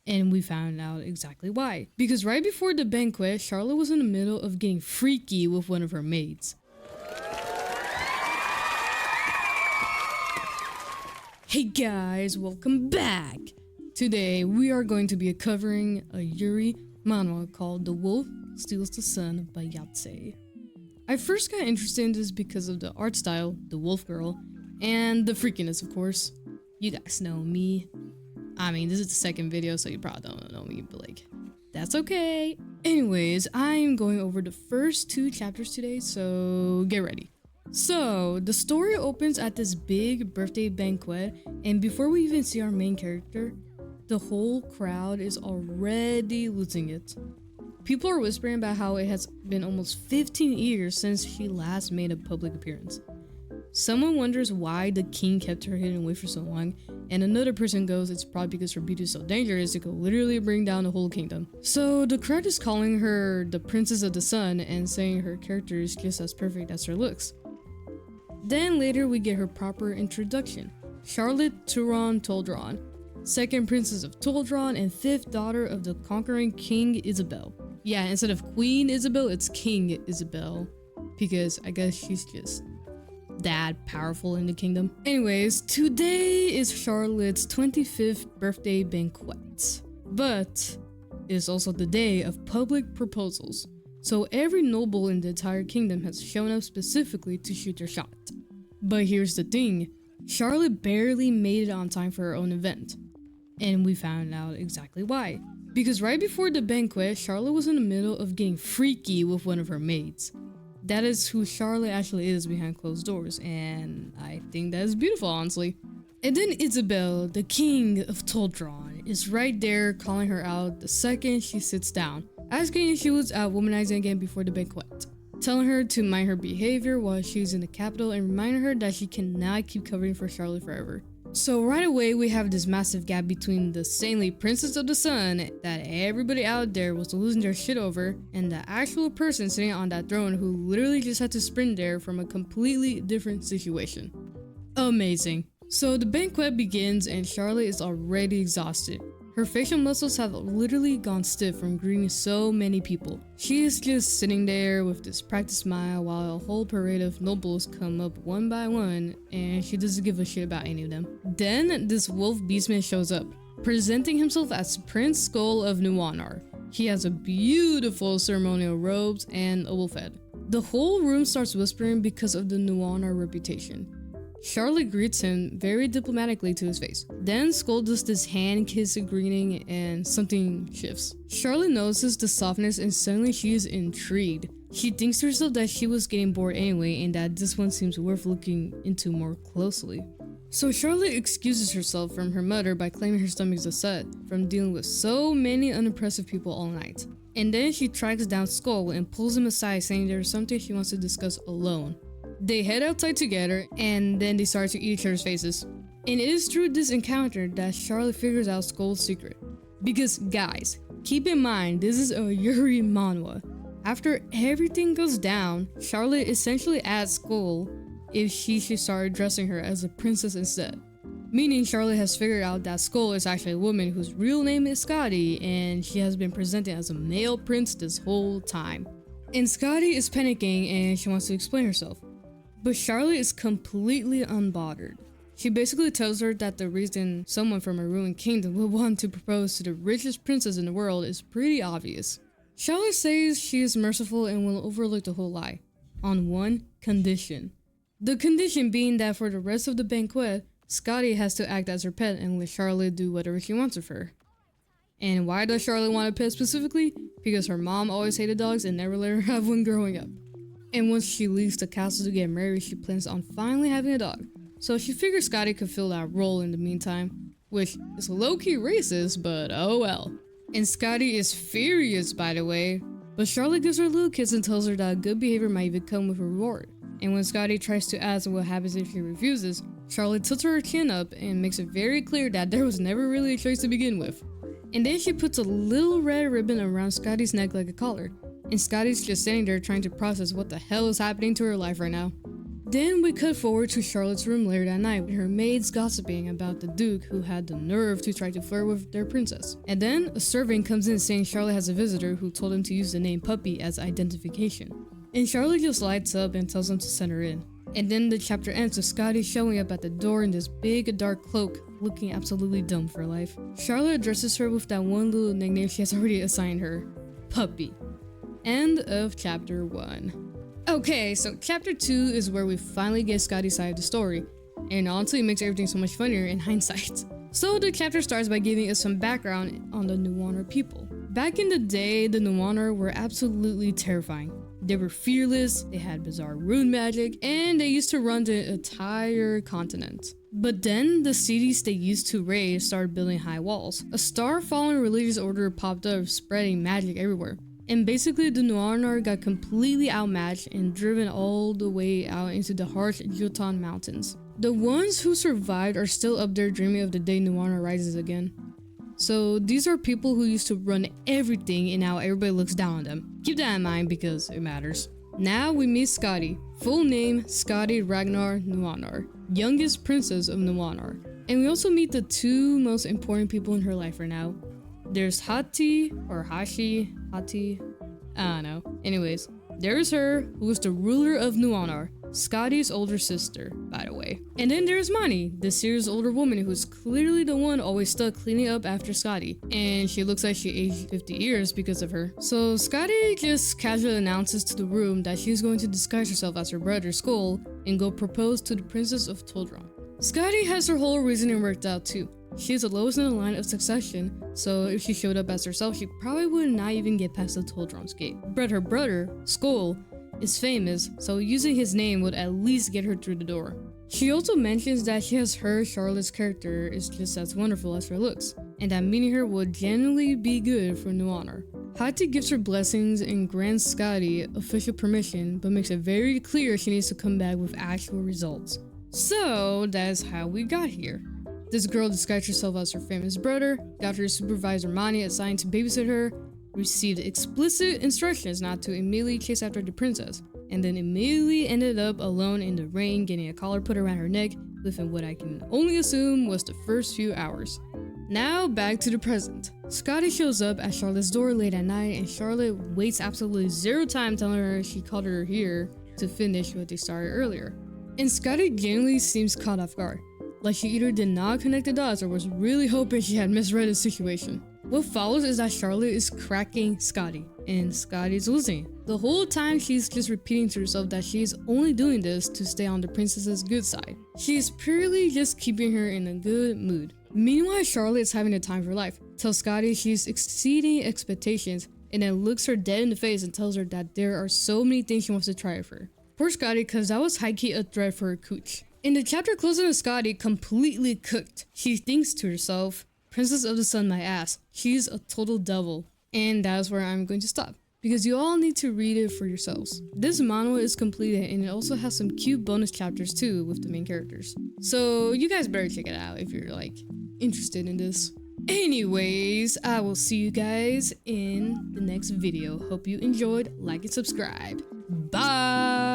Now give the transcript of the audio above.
And we found out exactly why. Because right before the banquet, Charlotte was in the middle of getting freaky with one of her maids. Hey guys, welcome back! Today we are going to be covering a Yuri manhwa called The Wolf Steals the Sun by Yatsei. I first got interested in this because of the art style, the wolf girl, and the freakiness, of course. You guys know me. I mean, this is the second video, so you probably don't know me, but like, that's okay. Anyways, I'm going over the first 2 chapters today, so get ready. So, the story opens at this big birthday banquet, and before we even see our main character, the whole crowd is already losing it. People are whispering about how it has been almost 15 years since she last made a public appearance. Someone wonders why the king kept her hidden away for so long, and another person goes it's probably because her beauty is so dangerous it could literally bring down the whole kingdom. So the crowd is calling her the Princess of the Sun and saying her character is just as perfect as her looks. Then later we get her proper introduction. Charlotte Turon Toldron, 2nd Princess of Toldron and 5th daughter of the conquering King Isabel. Yeah, instead of Queen Isabel, it's King Isabel, because I guess she's just that powerful in the kingdom. Anyways, today is Charlotte's 25th birthday banquet, but it's also the day of public proposals. So every noble in the entire kingdom has shown up specifically to shoot their shot. But here's the thing, Charlotte barely made it on time for her own event. And we found out exactly why. Because right before the banquet, Charlotte was in the middle of getting freaky with one of her maids. That is who Charlotte actually is behind closed doors, and I think that is beautiful, honestly. And then Isabel, the king of Toldron, is right there calling her out the second she sits down, asking if she was out womanizing again before the banquet, telling her to mind her behavior while she's in the capital and reminding her that she cannot keep covering for Charlotte forever. So right away we have this massive gap between the saintly Princess of the Sun that everybody out there was losing their shit over and the actual person sitting on that throne who literally just had to sprint there from a completely different situation. Amazing. So the banquet begins and Charlotte is already exhausted. Her facial muscles have literally gone stiff from greeting so many people. She is just sitting there with this practiced smile while a whole parade of nobles come up one by one and she doesn't give a shit about any of them. Then this wolf beastman shows up, presenting himself as Prince Skull of Nuanar. He has a beautiful ceremonial robes and a wolf head. The whole room starts whispering because of the Nuanar reputation. Charlotte greets him very diplomatically to his face. Then Skull does this hand kiss greeting and something shifts. Charlotte notices the softness and suddenly she is intrigued. She thinks to herself that she was getting bored anyway and that this one seems worth looking into more closely. So Charlotte excuses herself from her mother by claiming her stomach is upset from dealing with so many unimpressive people all night. And then she tracks down Skull and pulls him aside saying there's something she wants to discuss alone. They head outside together and then they start to eat each other's faces. And it is through this encounter that Charlotte figures out Skull's secret. Because guys, keep in mind this is a Yuri manhwa. After everything goes down, Charlotte essentially asks Skull if she should start addressing her as a princess instead. Meaning Charlotte has figured out that Skull is actually a woman whose real name is Scotty and she has been presented as a male prince this whole time. And Scotty is panicking and she wants to explain herself. But Charlotte is completely unbothered. She basically tells her that the reason someone from a ruined kingdom would want to propose to the richest princess in the world is pretty obvious. Charlotte says she is merciful and will overlook the whole lie, on one condition. The condition being that for the rest of the banquet, Scotty has to act as her pet and let Charlotte do whatever she wants of her. And why does Charlotte want a pet specifically? Because her mom always hated dogs and never let her have one growing up. And once she leaves the castle to get married, she plans on finally having a dog. So she figures Scotty could fill that role in the meantime, which is low-key racist, but oh well. And Scotty is furious, by the way, but Charlotte gives her a little kiss and tells her that good behavior might even come with a reward. And when Scotty tries to ask what happens if she refuses, Charlotte tilts her chin up and makes it very clear that there was never really a choice to begin with. And then she puts a little red ribbon around Scotty's neck like a collar. And Scotty's just sitting there trying to process what the hell is happening to her life right now. Then we cut forward to Charlotte's room later that night with her maids gossiping about the Duke who had the nerve to try to flirt with their princess. And then a servant comes in saying Charlotte has a visitor who told him to use the name Puppy as identification. And Charlotte just lights up and tells him to send her in. And then the chapter ends with Scotty showing up at the door in this big dark cloak, looking absolutely dumb for life. Charlotte addresses her with that one little nickname she has already assigned her, Puppy. End of chapter 1. Okay, so chapter 2 is where we finally get Scotty's side of the story, and honestly it makes everything so much funnier in hindsight. So the chapter starts by giving us some background on the Nuanar people. Back in the day, the Nuanar were absolutely terrifying. They were fearless, they had bizarre rune magic, and they used to run the entire continent. But then the cities they used to raid started building high walls. A star-fallen religious order popped up, spreading magic everywhere. And basically the Nuanar got completely outmatched and driven all the way out into the harsh Jotun mountains. The ones who survived are still up there dreaming of the day Nuanar rises again. So these are people who used to run everything and now everybody looks down on them. Keep that in mind because it matters. Now we meet Skadi. Full name Skadi Ragnar Nuanar, youngest princess of Nuanar. And we also meet the two most important people in her life right now. There's Hati, or Hashi, Hati, I don't know. Anyways, there's her, who is the ruler of Nuanar, Skadi's older sister, by the way. And then there's Mani, this year's older woman who's clearly the one always stuck cleaning up after Skadi. And she looks like she aged 50 years because of her. So Skadi just casually announces to the room that she's going to disguise herself as her brother Skull and go propose to the princess of Todron. Skadi has her whole reasoning worked out too. She's the lowest in the line of succession, so if she showed up as herself, she probably would not even get past the Todron's gate. But her brother, Skull, is famous, so using his name would at least get her through the door. She also mentions that she has heard Charlotte's character is just as wonderful as her looks, and that meeting her would genuinely be good for Nuanar. Hati gives her blessings and grants Skadi official permission, but makes it very clear she needs to come back with actual results. So that's how we got here. This girl disguised herself as her famous brother, got her supervisor Mani assigned to babysit her, received explicit instructions not to immediately chase after the princess, and then immediately ended up alone in the rain getting a collar put around her neck within what I can only assume was the first few hours. Now back to the present. Skadi shows up at Charlotte's door late at night and Charlotte wastes absolutely zero time telling her she called her here to finish what they started earlier. And Skadi genuinely seems caught off guard. Like she either did not connect the dots or was really hoping she had misread the situation. What follows is that Charlotte is cracking Skadi, and Skadi's losing. The whole time she's just repeating to herself that she's only doing this to stay on the princess's good side. She's purely just keeping her in a good mood. Meanwhile, Charlotte is having the time of her life, tells Skadi she's exceeding expectations, and then looks her dead in the face and tells her that there are so many things she wants to try with her. Poor Skadi, cause that was high-key a threat for her cooch. In the chapter closing to Skadi completely cooked, she thinks to herself, Princess of the Sun my ass, she's a total devil. And that's where I'm going to stop, because you all need to read it for yourselves. This manhwa is completed and it also has some cute bonus chapters too with the main characters. So you guys better check it out if you're like interested in this. Anyways, I will see you guys in the next video. Hope you enjoyed, like and subscribe. Bye!